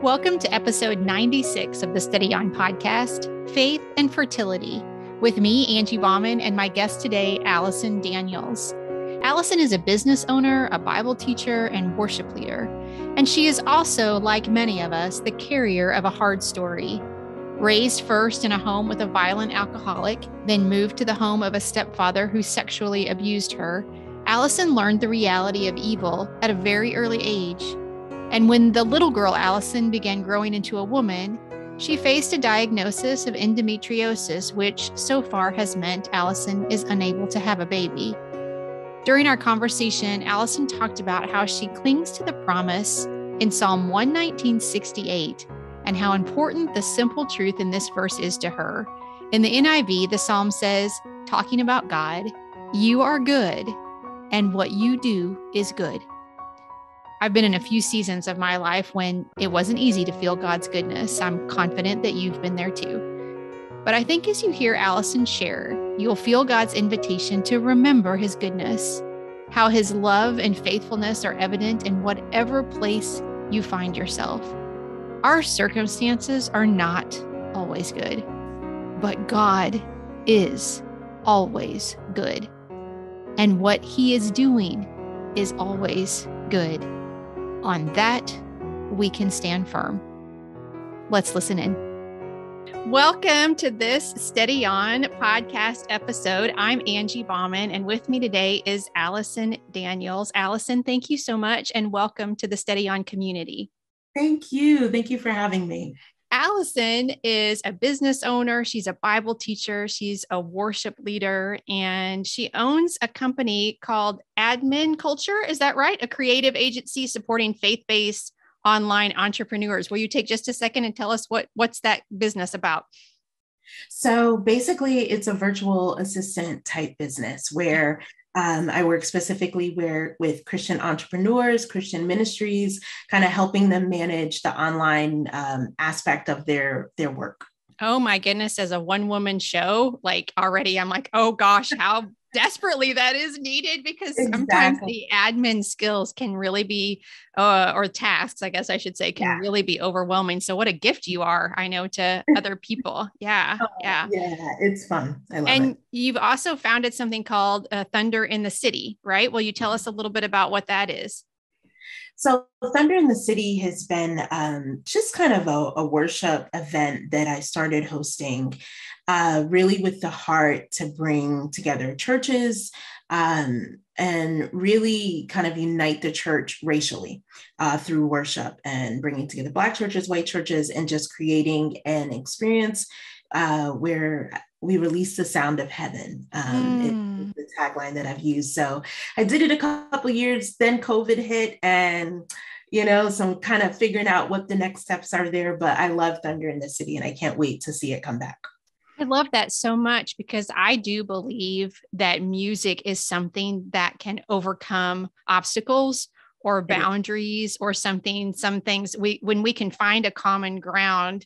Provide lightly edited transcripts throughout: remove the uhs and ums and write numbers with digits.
Welcome to episode 96 of the Steady On podcast, Faith and Fertility, with me, Angie Bauman, and my guest today, Allison Daniels. Allison is a business owner, a Bible teacher, and worship leader. And she is also, like many of us, the carrier of a hard story. Raised first in a home with a violent alcoholic, then moved to the home of a stepfather who sexually abused her, Allison learned the reality of evil at a very early age. And when the little girl Allison began growing into a woman, she faced a diagnosis of endometriosis, which so far has meant Allison is unable to have a baby. During our conversation, Allison talked about how she clings to the promise in Psalm 119:68 and how important the simple truth in this verse is to her. In the NIV, the psalm says, talking about God, "You are good, and what you do is good." I've been in a few seasons of my life when it wasn't easy to feel God's goodness. I'm confident that you've been there too. But I think as you hear Allison share, you'll feel God's invitation to remember his goodness, how his love and faithfulness are evident in whatever place you find yourself. Our circumstances are not always good, but God is always good. And what he is doing is always good. On that, we can stand firm. Let's listen in. Welcome to this Steady On podcast episode. I'm Angie Bauman, and with me today is Allison Daniels. Allison, thank you so much, and welcome to the Steady On community. Thank you. Thank you for having me. Allison is a business owner. She's a Bible teacher. She's a worship leader, and she owns a company called Admin Culture. Is that right? A creative agency supporting faith-based online entrepreneurs. Will you take just a second and tell us what's that business about? So basically, it's a virtual assistant type business where I work specifically with Christian entrepreneurs, Christian ministries, kind of helping them manage the online aspect of their work. Oh my goodness, as a one-woman show, like already I'm like, oh gosh, how desperately that is needed, because sometimes the admin skills can really be, or tasks, I guess I should say, can really be overwhelming. So what a gift you are, I know, to other people. Yeah. Yeah, it's fun. I love it. And you've also founded something called Thunder in the City, right? Will you tell us a little bit about what that is? So Thunder in the City has been just kind of a worship event that I started hosting, really with the heart to bring together churches and really kind of unite the church racially through worship and bringing together Black churches, white churches, and just creating an experience where we release the sound of heaven. It's the tagline that I've used. So I did it a couple of years, then COVID hit, and so I'm kind of figuring out what the next steps are there. But I love Thunder in the City, and I can't wait to see it come back. I love that so much, because I do believe that music is something that can overcome obstacles or boundaries or some things when we can find a common ground.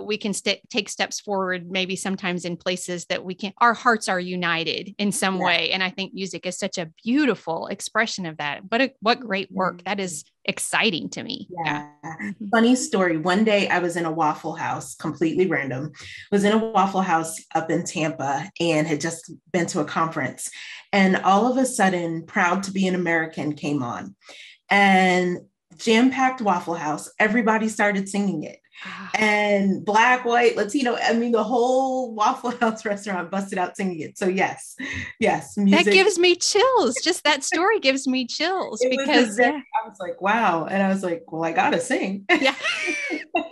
We can take steps forward, maybe sometimes in places that our hearts are united in some way. And I think music is such a beautiful expression of that. What great work. That is exciting to me. Yeah. Funny story. One day I was in a Waffle House, completely random, was in a Waffle House up in Tampa and had just been to a conference. And all of a sudden, Proud to Be an American came on, and jam-packed Waffle House. Everybody started singing it. And Black, white, Latino, the whole Waffle House restaurant busted out singing it. So yes, music. That gives me chills. Just that story gives me chills, because I was like, wow. And I was like, well, I gotta sing. Yeah.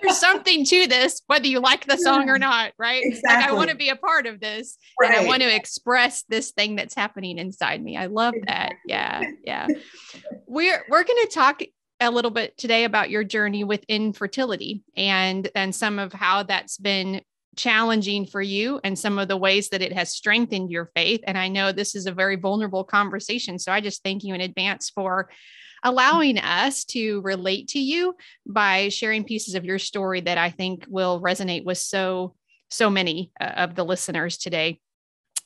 There's something to this, whether you like the song or not, right? Exactly. Like, I want to be a part of this, and I want to express this thing that's happening inside me. I love that. Yeah. We're going to talk a little bit today about your journey with infertility and some of how that's been challenging for you and some of the ways that it has strengthened your faith. And I know this is a very vulnerable conversation, so I just thank you in advance for allowing us to relate to you by sharing pieces of your story that I think will resonate with so many of the listeners today.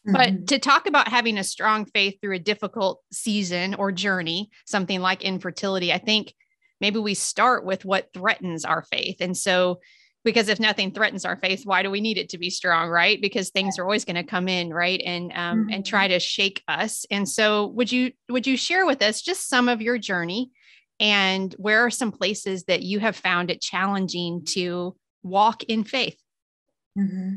But to talk about having a strong faith through a difficult season or journey, something like infertility, I think maybe we start with what threatens our faith. And so, because if nothing threatens our faith, why do we need it to be strong? Right. Because things are always going to come in. Right. And try to shake us. And so would you share with us just some of your journey, and where are some places that you have found it challenging to walk in faith? Mm-hmm.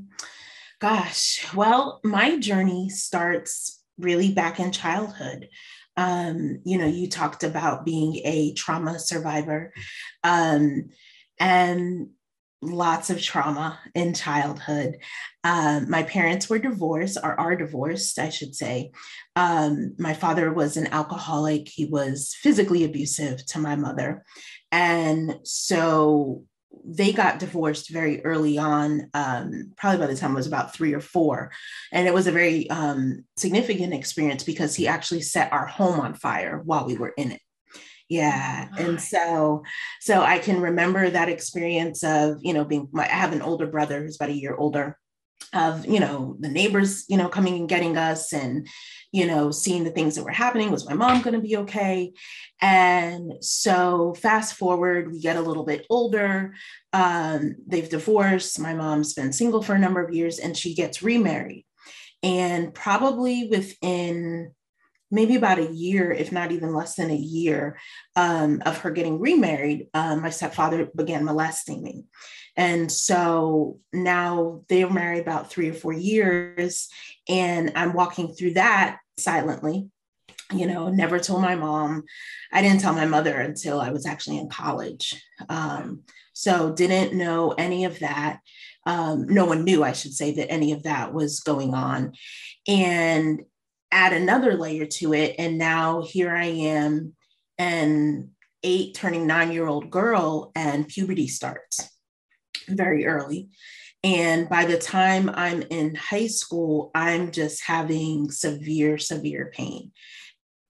Gosh, well, my journey starts really back in childhood. You talked about being a trauma survivor, and lots of trauma in childhood. My parents were divorced, or are divorced, I should say. My father was an alcoholic. He was physically abusive to my mother. And so they got divorced very early on, probably by the time I was about 3 or 4. And it was a very significant experience because he actually set our home on fire while we were in it. Yeah. And so I can remember that experience of, I have an older brother who's about a year older, of, the neighbors, coming and getting us, and, seeing the things that were happening. Was my mom going to be okay? And so fast forward, we get a little bit older. They've divorced. My mom's been single for a number of years, and she gets remarried. And probably within maybe about a year, if not even less than a year, of her getting remarried, my stepfather began molesting me. And so now they were married about 3 or 4 years, and I'm walking through that silently. Never told my mom. I didn't tell my mother until I was actually in college. So didn't know any of that. No one knew, I should say, that any of that was going on. And add another layer to it, and now here I am, an 8 turning 9-year-old girl, and puberty starts very early. And by the time I'm in high school, I'm just having severe pain.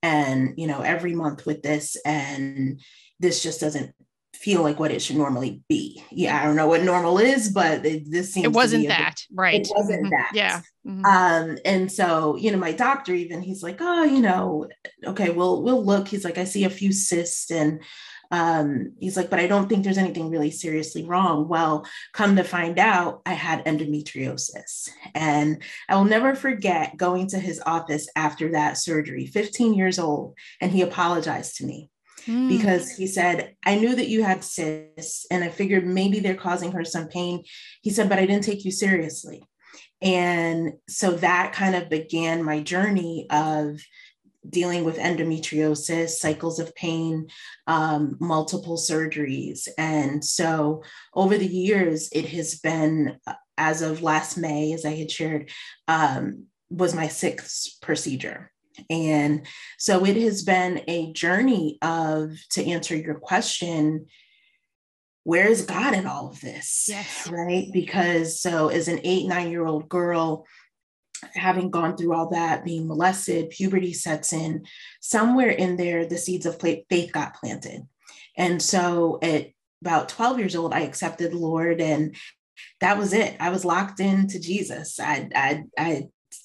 And, every month with this, and this just doesn't feel like what it should normally be. Yeah, I don't know what normal is, but this seems it wasn't to be that, right? It wasn't that. Yeah. And so, my doctor, even, he's like, oh, okay, we'll look. He's like, I see a few cysts, and he's like, but I don't think there's anything really seriously wrong. Well, come to find out, I had endometriosis. And I will never forget going to his office after that surgery, 15 years old, and he apologized to me. Because he said, I knew that you had cysts, and I figured maybe they're causing her some pain. He said, but I didn't take you seriously. And so that kind of began my journey of dealing with endometriosis, cycles of pain, multiple surgeries. And so over the years, it has been, as of last May, as I had shared, was my 6th procedure. And so it has been a journey of, to answer your question, where is God in all of this? Yes. Right? Because so as an 8, 9-year-old girl, having gone through all that, being molested, puberty sets in, somewhere in there, the seeds of faith got planted. And so at about 12 years old, I accepted the Lord, and that was it. I was locked into Jesus. I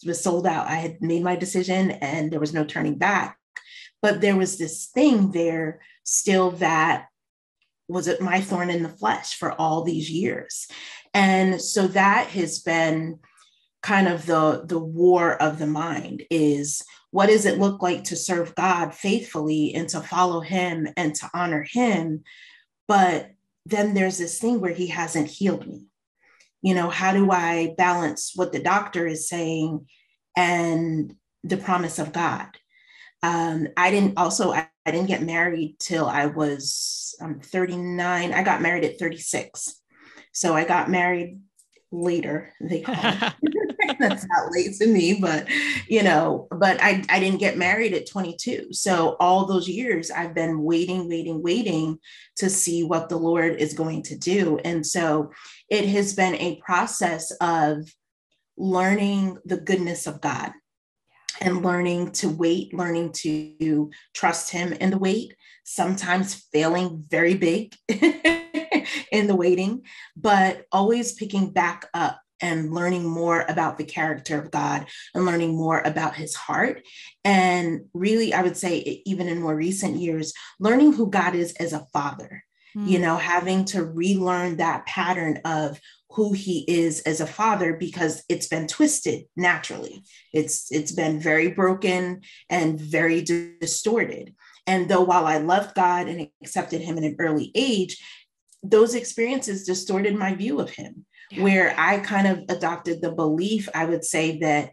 was sold out. I had made my decision, and there was no turning back. But there was this thing there still that was it my thorn in the flesh for all these years. And so that has been kind of the war of the mind, is what does it look like to serve God faithfully and to follow him and to honor him? But then there's this thing where he hasn't healed me. How do I balance what the doctor is saying and the promise of God? I didn't get married till I was 39. I got married at 36. So I got married later, they call it. That's not late to me, but I didn't get married at 22. So all those years I've been waiting to see what the Lord is going to do. And so it has been a process of learning the goodness of God, and learning to wait, learning to trust him in the wait, sometimes failing very big in the waiting, but always picking back up and learning more about the character of God and learning more about his heart. And really, I would say, even in more recent years, learning who God is as a father, having to relearn that pattern of who he is as a father, because it's been twisted naturally. It's been very broken and very distorted. And though while I loved God and accepted him at an early age, those experiences distorted my view of him, where I kind of adopted the belief, I would say, that,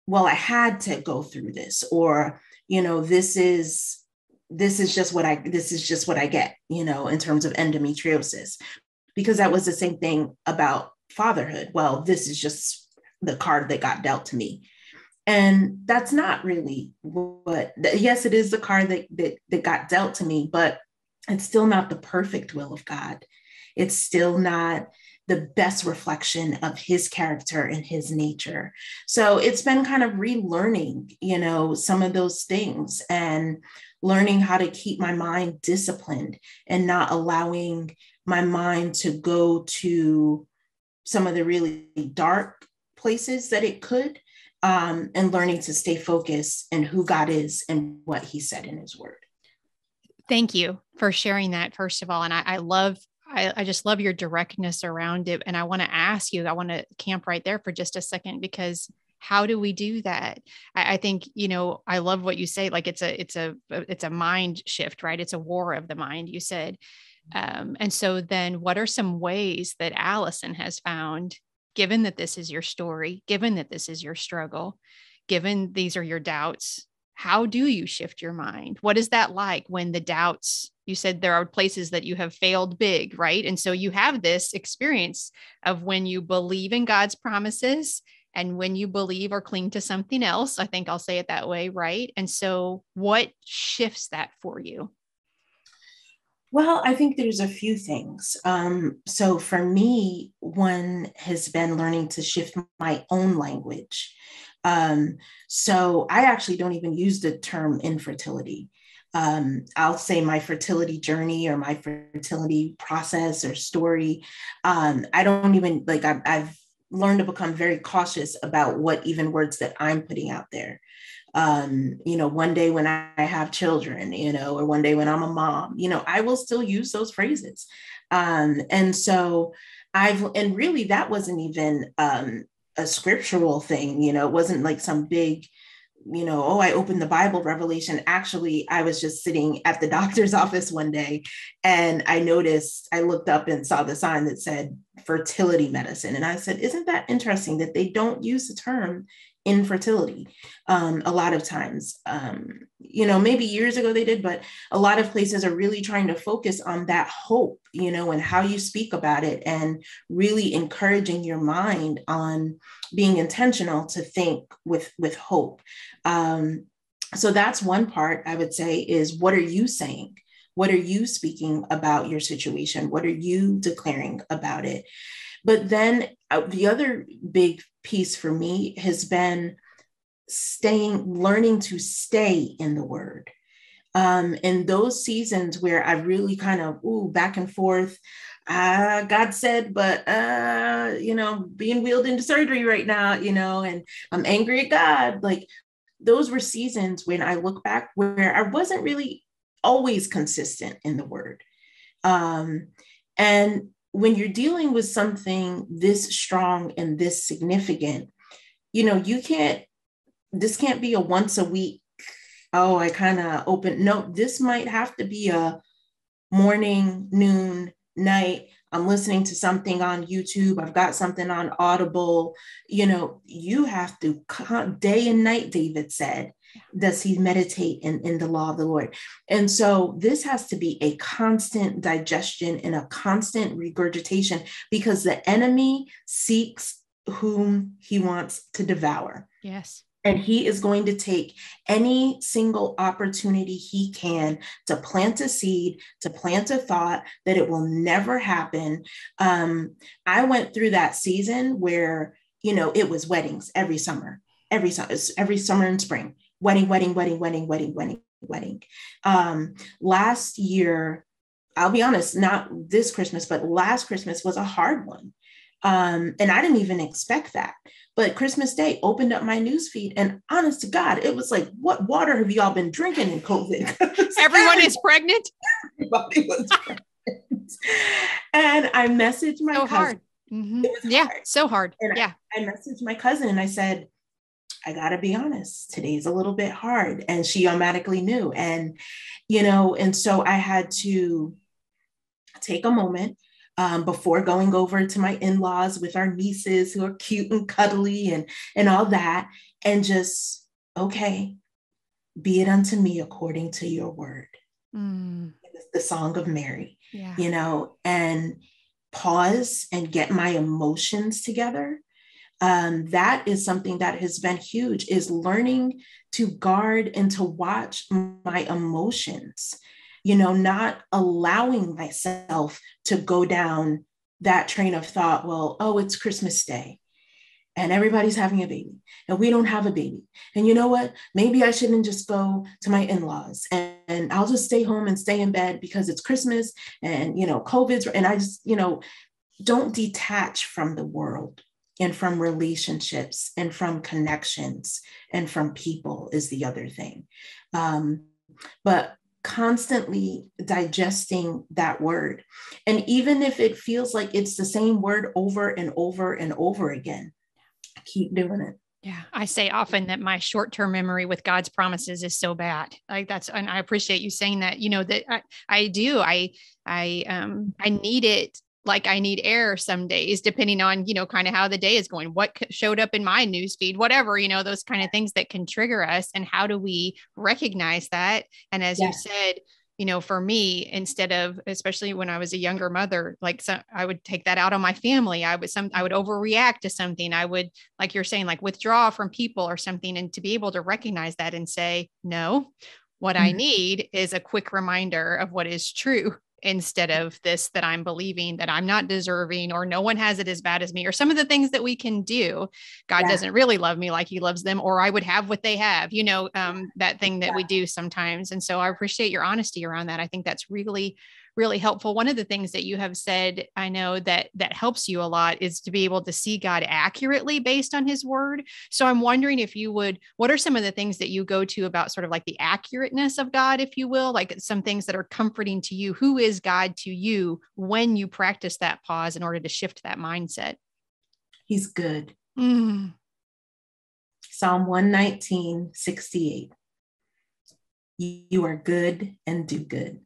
well, I had to go through this, or, this is just what I get, in terms of endometriosis, because that was the same thing about fatherhood. Well, this is just the card that got dealt to me. And that's not really yes, it is the card that got dealt to me, but it's still not the perfect will of God. It's still not the best reflection of his character and his nature. So it's been kind of relearning, some of those things, and learning how to keep my mind disciplined and not allowing my mind to go to some of the really dark places that it could, and learning to stay focused in who God is and what he said in his word. Thank you for sharing that, first of all. And I just love your directness around it. And I want to ask you, I want to camp right there for just a second, because how do we do that? I think, I love what you say. Like it's a mind shift, right? It's a war of the mind, you said. And so then what are some ways that Allison has found, given that this is your story, given that this is your struggle, given these are your doubts, how do you shift your mind? What is that like when the doubts, you said there are places that you have failed big, right? And so you have this experience of when you believe in God's promises and when you believe or cling to something else. I think I'll say it that way, right? And so what shifts that for you? Well, I think there's a few things. So for me, one has been learning to shift my own language. So I actually don't even use the term infertility. I'll say my fertility journey or my fertility process or story. I don't even I've learned to become very cautious about what even words that I'm putting out there. One day when I have children, or one day when I'm a mom, I will still use those phrases. And so and really that wasn't even a scriptural thing, it wasn't like some big, I opened the Bible revelation. Actually, I was just sitting at the doctor's office one day and I looked up and saw the sign that said fertility medicine. And I said, isn't that interesting that they don't use the term infertility? A lot of times, maybe years ago they did, but a lot of places are really trying to focus on that hope, and how you speak about it, and really encouraging your mind on being intentional to think with hope. So that's one part I would say is, what are you saying? What are you speaking about your situation? What are you declaring about it? But then the other big piece for me has been learning to stay in the word. In those seasons where I really kind of, back and forth, God said, but, being wheeled into surgery right now, and I'm angry at God. Like, those were seasons when I look back where I wasn't really always consistent in the word. And when you're dealing with something this strong and this significant, this can't be a once a week, I kind of open. No, this might have to be a morning, noon, night. I'm listening to something on YouTube. I've got something on Audible. You have to day and night, David said, does he meditate in the law of the Lord. And so this has to be a constant digestion and a constant regurgitation, because the enemy seeks whom he wants to devour. Yes. And he is going to take any single opportunity he can to plant a seed, to plant a thought that it will never happen. I went through that season where, it was weddings every summer and spring, wedding. Last year, I'll be honest, not this Christmas, but last Christmas was a hard one. And I didn't even expect that. But Christmas Day opened up my newsfeed, and honest to God, it was like, what water have y'all been drinking in COVID? Everyone is pregnant. Everybody was pregnant. And I messaged my cousin. Hard. Mm-hmm. It was hard. So hard. And I messaged my cousin and I said, I got to be honest, today's a little bit hard. And she automatically knew. And, and so I had to take a moment before going over to my in-laws with our nieces who are cute and cuddly and all that. And just, okay, be it unto me according to your word. The Song of Mary, and pause and get my emotions together. That is something that has been huge, is learning to guard and to watch my emotions, not allowing myself to go down that train of thought. Well, oh, it's Christmas Day and everybody's having a baby and we don't have a baby. And you know what? Maybe I shouldn't just go to my in-laws and I'll just stay home and stay in bed because it's Christmas and, COVID's, and I just, don't detach from the world and from relationships and from connections and from people is the other thing. But constantly digesting that word. And even if it feels like it's the same word over and over and over again, keep doing it. Yeah. I say often that my short-term memory with God's promises is so bad. And I appreciate you saying that, that I do. I need it. Like I need air some days, depending on, kind of how the day is going, what showed up in my newsfeed, whatever, those kind of things that can trigger us. And how do we recognize that? And as you said, for me, instead of, especially when I was a younger mother, I would take that out on my family. I would overreact to something. I would, like you're saying, like withdraw from people or something. And to be able to recognize that and say, no, what I need is a quick reminder of what is true, instead of this, that I'm believing that I'm not deserving, or no one has it as bad as me, or some of the things that we can do. God doesn't really love me like he loves them, or I would have what they have, that thing that we do sometimes. And so I appreciate your honesty around that. I think that's really, really helpful. One of the things that you have said, I know that helps you a lot, is to be able to see God accurately based on his word. So I'm wondering if you would, what are some of the things that you go to about sort of like the accurateness of God, if you will, like some things that are comforting to you? Who is God to you when you practice that pause in order to shift that mindset? He's good. Psalm 119:68. You are good and do good.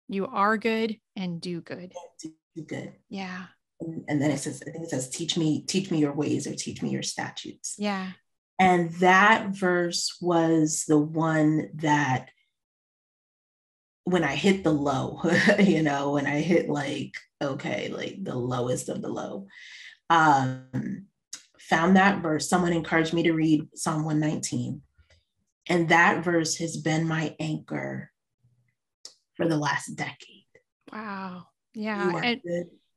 You are good and do good. Do good. Yeah. And then I think it says, teach me your ways, or teach me your statutes. Yeah. And that verse was the one that, when I hit the low, when I hit the lowest of the low, found that verse. Someone encouraged me to read Psalm 119. And that verse has been my anchor for the last decade. Wow. Yeah. You are good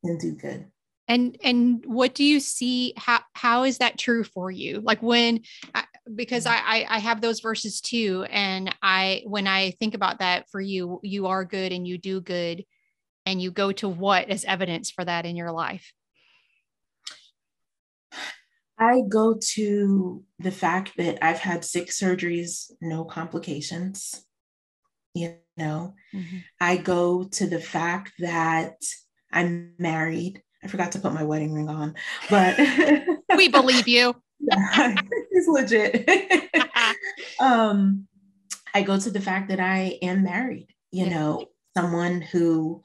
and do good. And what do you see? How is that true for you? Like because I have those verses too. And when I think about that for you, you are good and you do good, and you go to what as evidence for that in your life? I go to the fact that I've had 6 surgeries, no complications. I go to the fact that I'm married. I forgot to put my wedding ring on, but we believe you. It's legit. I go to the fact that I am married, someone who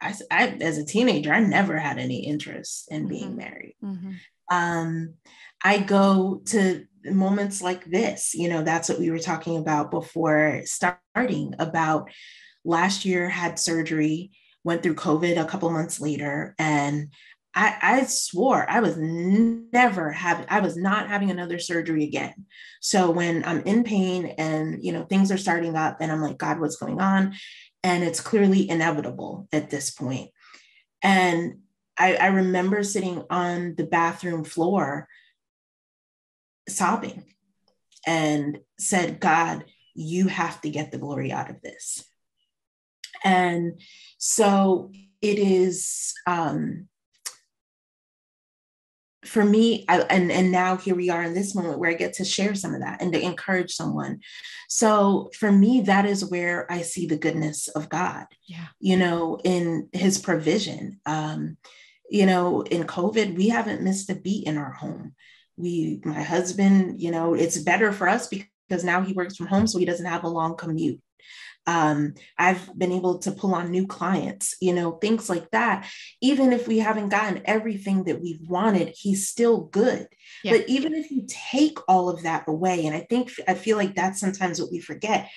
I, as a teenager, I never had any interest in being married. I go to moments like this, that's what we were talking about before starting, about last year, had surgery, went through COVID a couple months later. And I swore I was not having another surgery again. So when I'm in pain and, things are starting up and I'm like, God, what's going on? And it's clearly inevitable at this point. And I remember sitting on the bathroom floor sobbing and said, God, you have to get the glory out of this. And so it is, for me, and now here we are in this moment where I get to share some of that and to encourage someone. So for me, that is where I see the goodness of God, Yeah. In his provision. In COVID, we haven't missed a beat in our home. My husband, it's better for us because now he works from home, so he doesn't have a long commute. I've been able to pull on new clients, things like that. Even if we haven't gotten everything that we've wanted, he's still good. Yeah. But even if you take all of that away, and I feel like that's sometimes what we forget,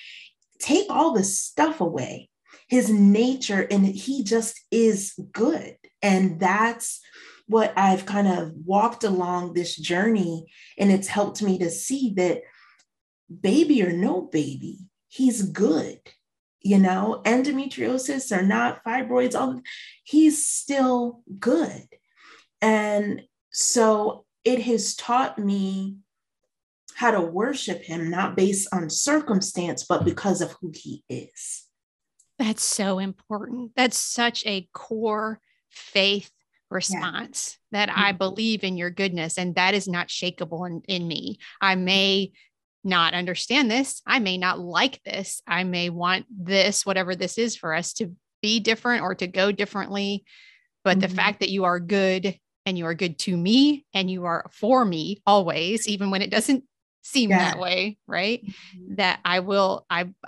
take all the stuff away, his nature, and he just is good. And that's what I've kind of walked along this journey. And it's helped me to see that baby or no baby, he's good. Endometriosis or not, fibroids, he's still good. And so it has taught me how to worship him, not based on circumstance, but because of who he is. That's so important. That's such a core faith response, that I believe in your goodness, and that is not shakable in me. I may not understand this. I may not like this. I may want this, whatever this is for us, to be different or to go differently. But the fact that you are good, and you are good to me, and you are for me always, even when it doesn't seem that way, right? That I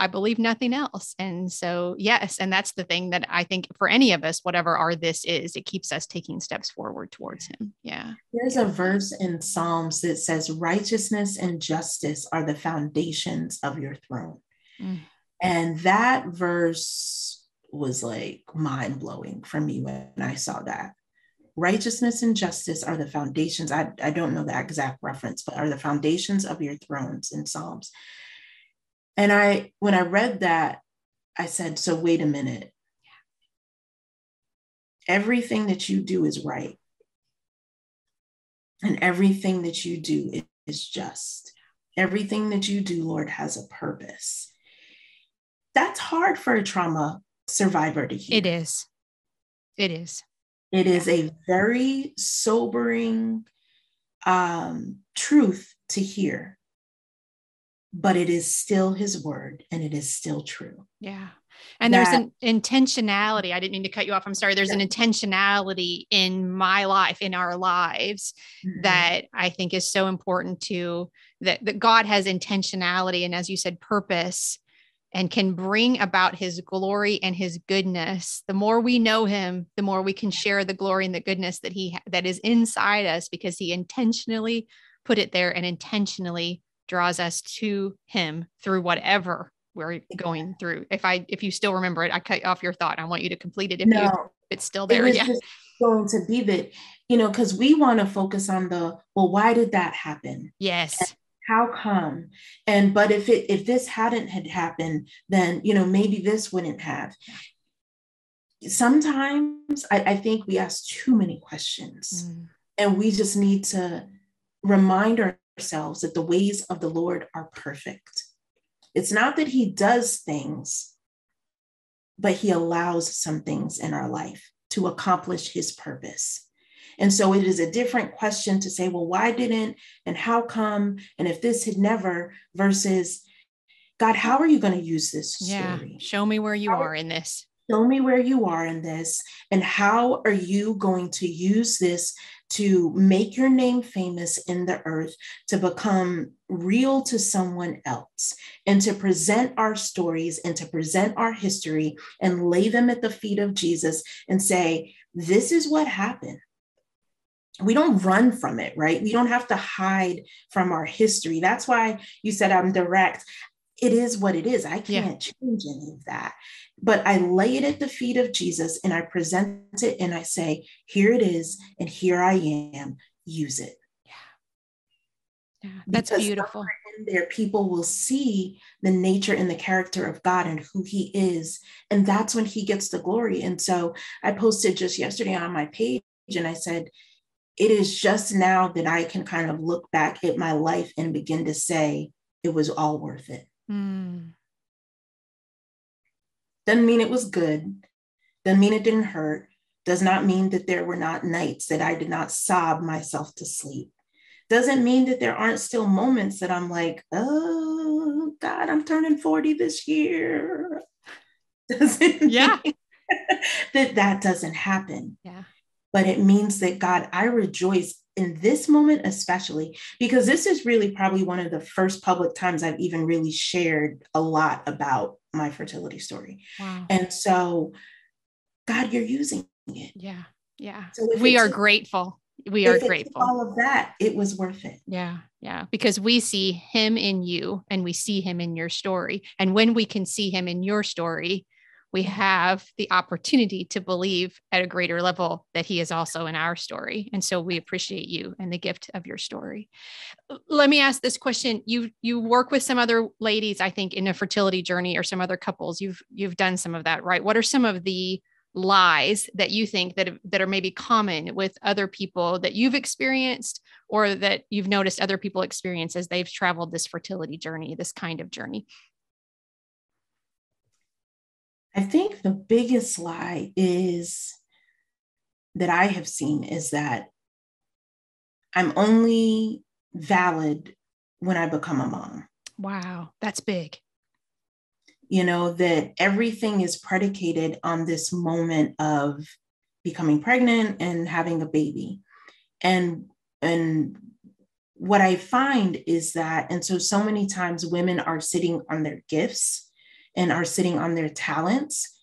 believe nothing else. And so, yes. And that's the thing that I think for any of us, whatever our this is, it keeps us taking steps forward towards him. Yeah. There's a verse in Psalms that says, righteousness and justice are the foundations of your throne. And that verse was like mind blowing for me when I saw that. Righteousness and justice are the foundations. I don't know the exact reference, but are the foundations of your thrones in Psalms. And when I read that, I said, so wait a minute. Everything that you do is right. And everything that you do is just. Everything that you do, Lord, has a purpose. That's hard for a trauma survivor to hear. It is. It is. It is a very sobering truth to hear, but it is still his word, and it is still true. Yeah. And there's an intentionality. I didn't mean to cut you off. I'm sorry. There's an intentionality in my life, in our lives, that I think is so important that God has intentionality. And as you said, purpose, and can bring about his glory and his goodness. The more we know him, the more we can share the glory and the goodness that is inside us, because he intentionally put it there and intentionally draws us to him through whatever we're going through. If you still remember it, I cut off your thought. I want you to complete it if it's still there. It was just going to be that, because we want to focus on why did that happen? Yes. And how come? But if this hadn't had happened, then, maybe this wouldn't have. Sometimes I think we ask too many questions, and we just need to remind ourselves that the ways of the Lord are perfect. It's not that he does things, but he allows some things in our life to accomplish his purpose. And so it is a different question to say, well, why didn't, and how come, and if this had never, versus, God, how are you going to use this story? Show me where you are in this. Show me where you are in this, and how are you going to use this to make your name famous in the earth, to become real to someone else, and to present our stories and to present our history and lay them at the feet of Jesus and say, this is what happened. We don't run from it, right? We don't have to hide from our history. That's why you said I'm direct. It is what it is. I can't change any of that. But I lay it at the feet of Jesus, and I present it, and I say, here it is, and here I am. Use it. Yeah, that's beautiful. In there, people will see the nature and the character of God and who he is. And that's when he gets the glory. And so I posted just yesterday on my page, and I said, it is just now that I can kind of look back at my life and begin to say it was all worth it. Doesn't mean it was good. Doesn't mean it didn't hurt. Does not mean that there were not nights that I did not sob myself to sleep. Doesn't mean that there aren't still moments that I'm like, oh God, I'm turning 40 this year. Doesn't mean that doesn't happen. Yeah. But it means that, God, I rejoice in this moment, especially because this is really probably one of the first public times I've even really shared a lot about my fertility story. Wow. And so, God, you're using it. Yeah. Yeah. So we are grateful. We are grateful. All of that, it was worth it. Yeah. Yeah. Because we see him in you and we see him in your story. And when we can see him in your story, we have the opportunity to believe at a greater level that he is also in our story. And so we appreciate you and the gift of your story. Let me ask this question. You work with some other ladies, I think, in a fertility journey, or some other couples. You've done some of that, right? What are some of the lies that you think that are maybe common with other people that you've experienced, or that you've noticed other people experience as they've traveled this fertility journey, this kind of journey? I think the biggest lie is that I have seen is that I'm only valid when I become a mom. Wow, that's big. You know, that everything is predicated on this moment of becoming pregnant and having a baby. And what I find is that, and so many times women are sitting on their gifts and are sitting on their talents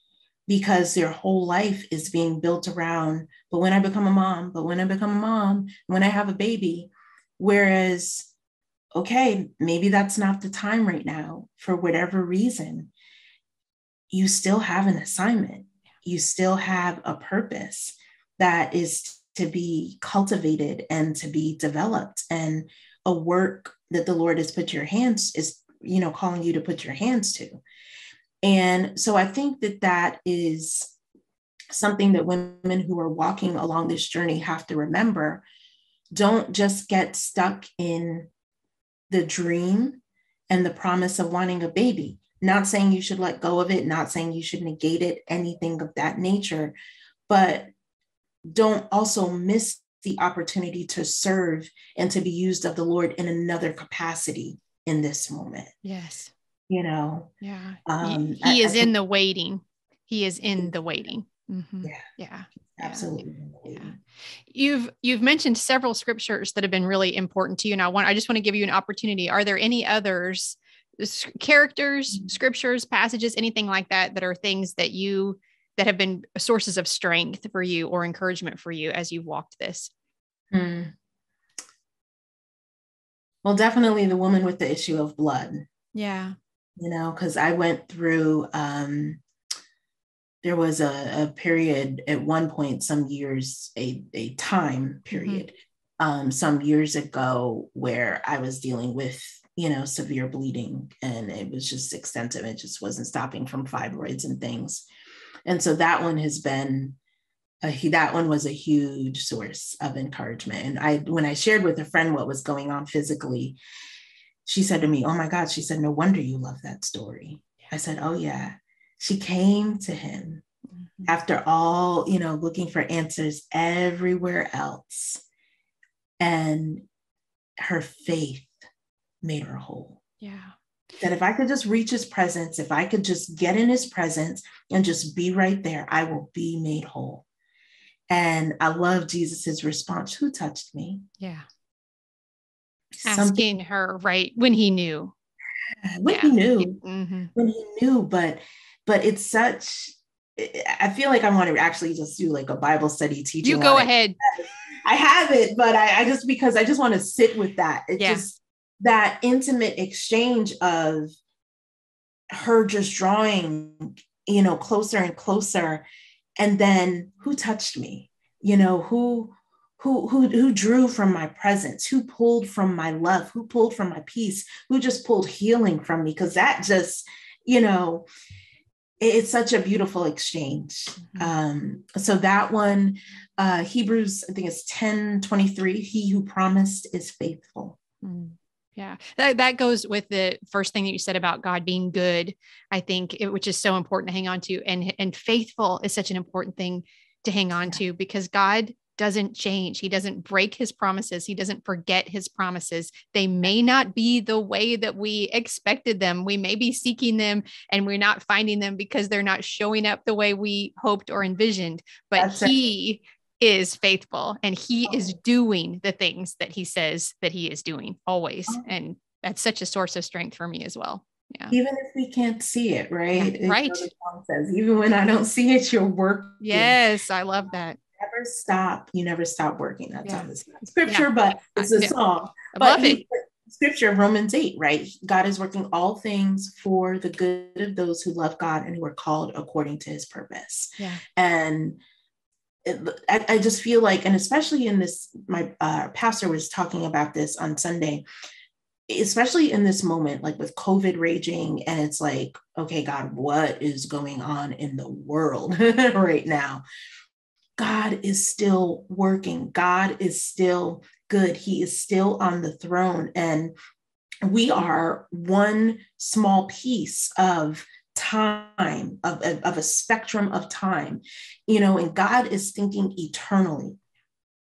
because their whole life is being built around, but when I become a mom, when I have a baby. Whereas, okay, maybe that's not the time right now for whatever reason. You still have an assignment. You still have a purpose that is to be cultivated and to be developed, and a work that the Lord has put your hands is, calling you to put your hands to. And so I think that is something that women who are walking along this journey have to remember. Don't just get stuck in the dream and the promise of wanting a baby. Not saying you should let go of it, not saying you should negate it, anything of that nature, but don't also miss the opportunity to serve and to be used of the Lord in another capacity in this moment. Yes. Yeah. He is in the waiting. He is in the waiting. Mm-hmm. Yeah. Absolutely. Yeah. You've mentioned several scriptures that have been really important to you. And I just want to give you an opportunity. Are there any others, characters, scriptures, passages, anything like that are things that have been sources of strength for you or encouragement for you as you've walked this? Well, definitely the woman with the issue of blood. Yeah. Because I went through, there was a period at one point, some years, a time period, some years ago, where I was dealing with, severe bleeding, and it was just extensive. It just wasn't stopping from fibroids and things. And so that one has been, that one was a huge source of encouragement. And when I shared with a friend what was going on physically, she said to me, oh my God, she said, no wonder you love that story. I said, oh yeah. She came to him after all, looking for answers everywhere else. And her faith made her whole. Yeah. That if I could just reach his presence, if I could just get in his presence and just be right there, I will be made whole. And I love Jesus's response. Who touched me? Yeah. Asking her, right, when he knew. When he knew, but it's such, I feel like I want to actually just do like a Bible study teaching. You go ahead. I have it, but I just, because I just want to sit with that. It's just that intimate exchange of her just drawing, closer and closer. And then who touched me? Who drew from my presence, who pulled from my love, who pulled from my peace, who just pulled healing from me. Cause that just, it's such a beautiful exchange. So that one, Hebrews, I think it's 10:23, he who promised is faithful. Yeah, that goes with the first thing that you said about God being good, I think, which is so important to hang on to. And faithful is such an important thing to hang on to, because God doesn't change. He doesn't break his promises. He doesn't forget his promises. They may not be the way that we expected them. We may be seeking them and we're not finding them because they're not showing up the way we hoped or envisioned, but That's it. he is faithful and he is doing the things that he says that he is doing always. And that's such a source of strength for me as well. Yeah. Even if we can't see it, right? Yeah, right. The song says, even when I don't see it, you're working. Yes, I love that. Never stop. You never stop working. That's on this scripture, Yeah. but it's a song. I love it. Scripture, Romans 8, right? God is working all things for the good of those who love God and who are called according to his purpose. Yeah. And I just feel like, and especially in this, my pastor was talking about this on Sunday, especially in this moment, like with COVID raging, and it's like, okay, God, what is going on in the world right now? God is still working. God is still good. He is still on the throne. And we are one small piece of time, of a spectrum of time, and God is thinking eternally.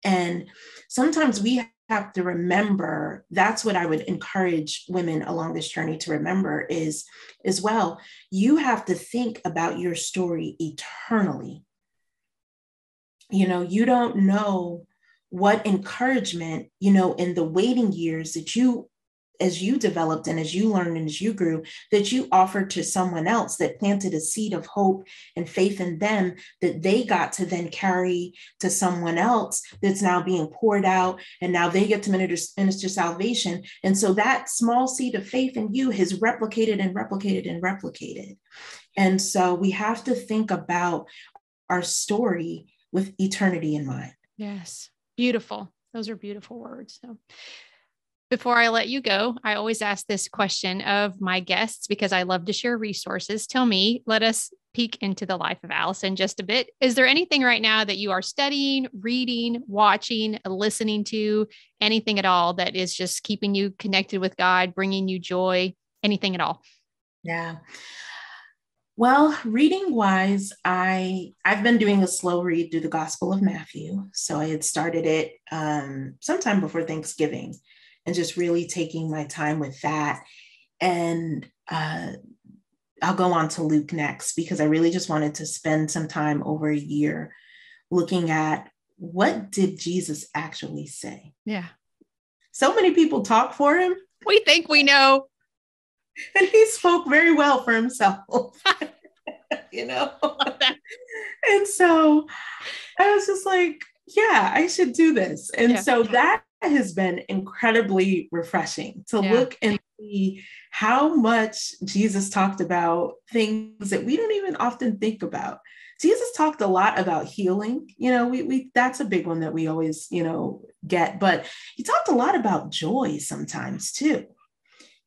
And sometimes we have to remember, that's what I would encourage women along this journey to remember is, as well, you have to think about your story eternally. You don't know what encouragement, in the waiting years that as you developed and as you learned and as you grew, that you offered to someone else, that planted a seed of hope and faith in them, that they got to then carry to someone else that's now being poured out, and now they get to minister salvation. And so that small seed of faith in you has replicated and replicated and replicated. And so we have to think about our story with eternity in mind. Yes. Beautiful. Those are beautiful words. So before I let you go, I always ask this question of my guests because I love to share resources. Let us peek into the life of Allison just a bit. Is there anything right now that you are studying, reading, watching, listening to, anything at all that is just keeping you connected with God, bringing you joy, anything at all? Yeah. Well, reading wise, I've been doing a slow read through the Gospel of Matthew. So I had started it sometime before Thanksgiving, and just really taking my time with that. And I'll go on to Luke next, because I really just wanted to spend some time over a year looking at, what did Jesus actually say? Yeah. So many people talk for him. We think we know. And he spoke very well for himself, And so I was just like, yeah, I should do this. And so that has been incredibly refreshing to look and see how much Jesus talked about things that we don't even often think about. Jesus talked a lot about healing. We that's a big one that we always, get, but he talked a lot about joy sometimes too.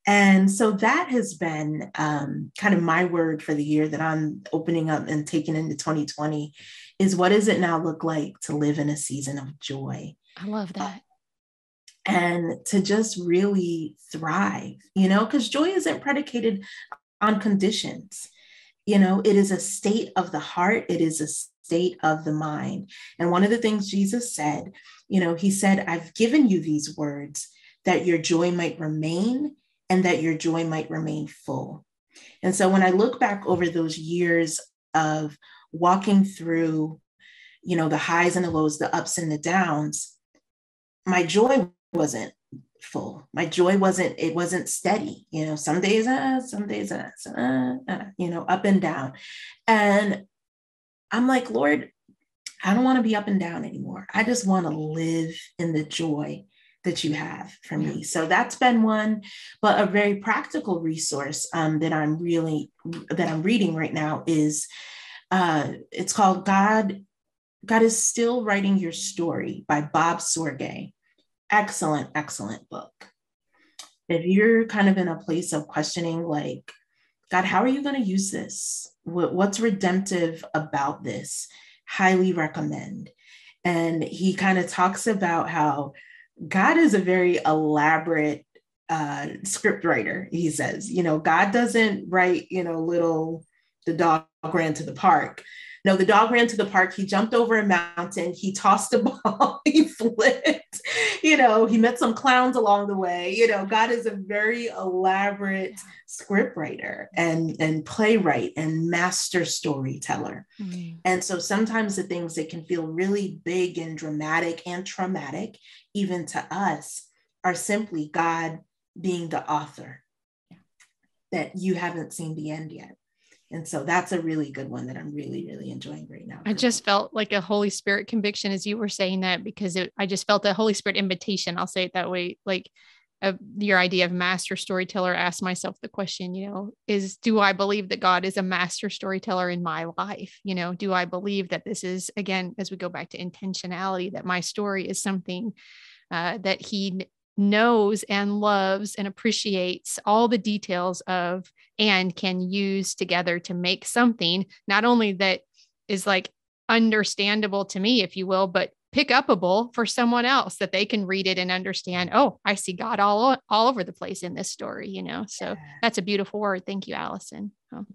And so that has been kind of my word for the year that I'm opening up and taking into 2020 is, what does it now look like to live in a season of joy? I love that. And to just really thrive, because joy isn't predicated on conditions. It is a state of the heart. It is a state of the mind. And one of the things Jesus said, he said, I've given you these words that your joy might remain, and that your joy might remain full. And so when I look back over those years of walking through, the highs and the lows, the ups and the downs, my joy wasn't full. My joy wasn't steady. Some days, up and down. And I'm like, Lord, I don't want to be up and down anymore. I just want to live in the joy that you have for me. So that's been one, but a very practical resource that I'm reading right now is, it's called God is Still Writing Your Story by Bob Sorge. Excellent, excellent book. If you're kind of in a place of questioning, like, God, how are you going to use this? What's redemptive about this? Highly recommend. And he kind of talks about how God is a very elaborate script writer. He says, God doesn't write, the dog ran to the park. No, the dog ran to the park. He jumped over a mountain. He tossed a ball. He flipped. He met some clowns along the way. God is a very elaborate script writer and playwright and master storyteller. Mm-hmm. And so sometimes the things that can feel really big and dramatic and traumatic, even to us, are simply God being the author, that you haven't seen the end yet. And so that's a really good one that I'm really, really enjoying right now. I just felt like a Holy Spirit conviction as you were saying that, because I just felt a Holy Spirit invitation. I'll say it that way. Like your idea of master storyteller, asked myself the question, do I believe that God is a master storyteller in my life? Do I believe that this is, again, as we go back to intentionality, that my story is something that he knows and loves and appreciates all the details of, and can use together to make something not only that is like understandable to me, if you will, but pick upable for someone else, that they can read it and understand, oh, I see God all over the place in this story, So that's a beautiful word. Thank you, Allison. Oh.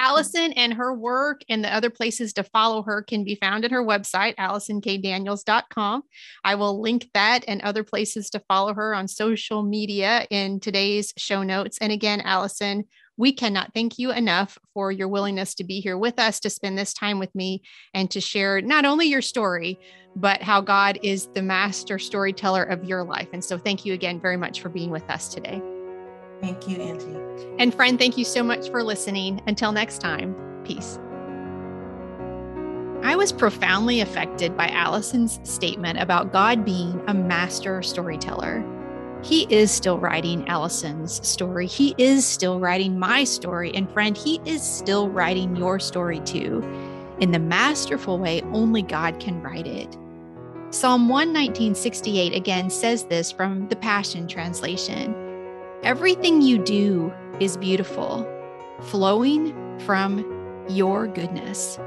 Allison and her work and the other places to follow her can be found at her website, AllisonKDaniels.com. I will link that and other places to follow her on social media in today's show notes. And again, Allison, we cannot thank you enough for your willingness to be here with us, to spend this time with me, and to share not only your story, but how God is the master storyteller of your life. And so thank you again very much for being with us today. Thank you, Angie. And friend, thank you so much for listening. Until next time, peace. I was profoundly affected by Allison's statement about God being a master storyteller. He is still writing Allison's story. He is still writing my story. And friend, he is still writing your story too, in the masterful way only God can write it. Psalm 119:68 again says this from the Passion Translation. Everything you do is beautiful, flowing from your goodness.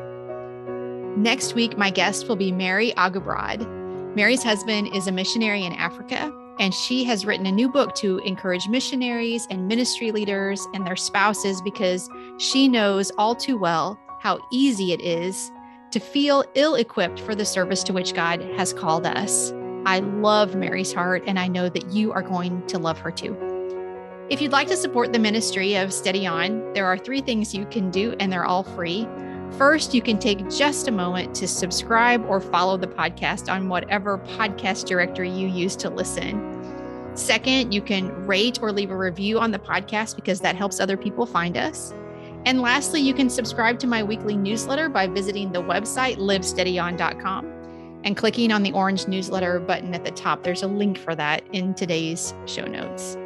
Next week, my guest will be Mary Agabrod. Mary's husband is a missionary in Africa, and she has written a new book to encourage missionaries and ministry leaders and their spouses, because she knows all too well how easy it is to feel ill-equipped for the service to which God has called us. I love Mary's heart, and I know that you are going to love her too. If you'd like to support the ministry of Steady On, there are 3 things you can do, and they're all free. First, you can take just a moment to subscribe or follow the podcast on whatever podcast directory you use to listen. Second, you can rate or leave a review on the podcast, because that helps other people find us. And lastly, you can subscribe to my weekly newsletter by visiting the website livesteadyon.com and clicking on the orange newsletter button at the top. There's a link for that in today's show notes.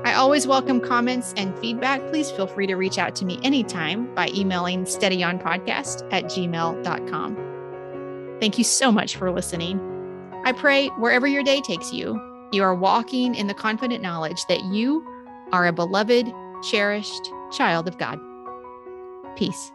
I always welcome comments and feedback. Please feel free to reach out to me anytime by emailing steadyonpodcast@gmail.com. Thank you so much for listening. I pray wherever your day takes you, you are walking in the confident knowledge that you are a beloved, cherished child of God. Peace.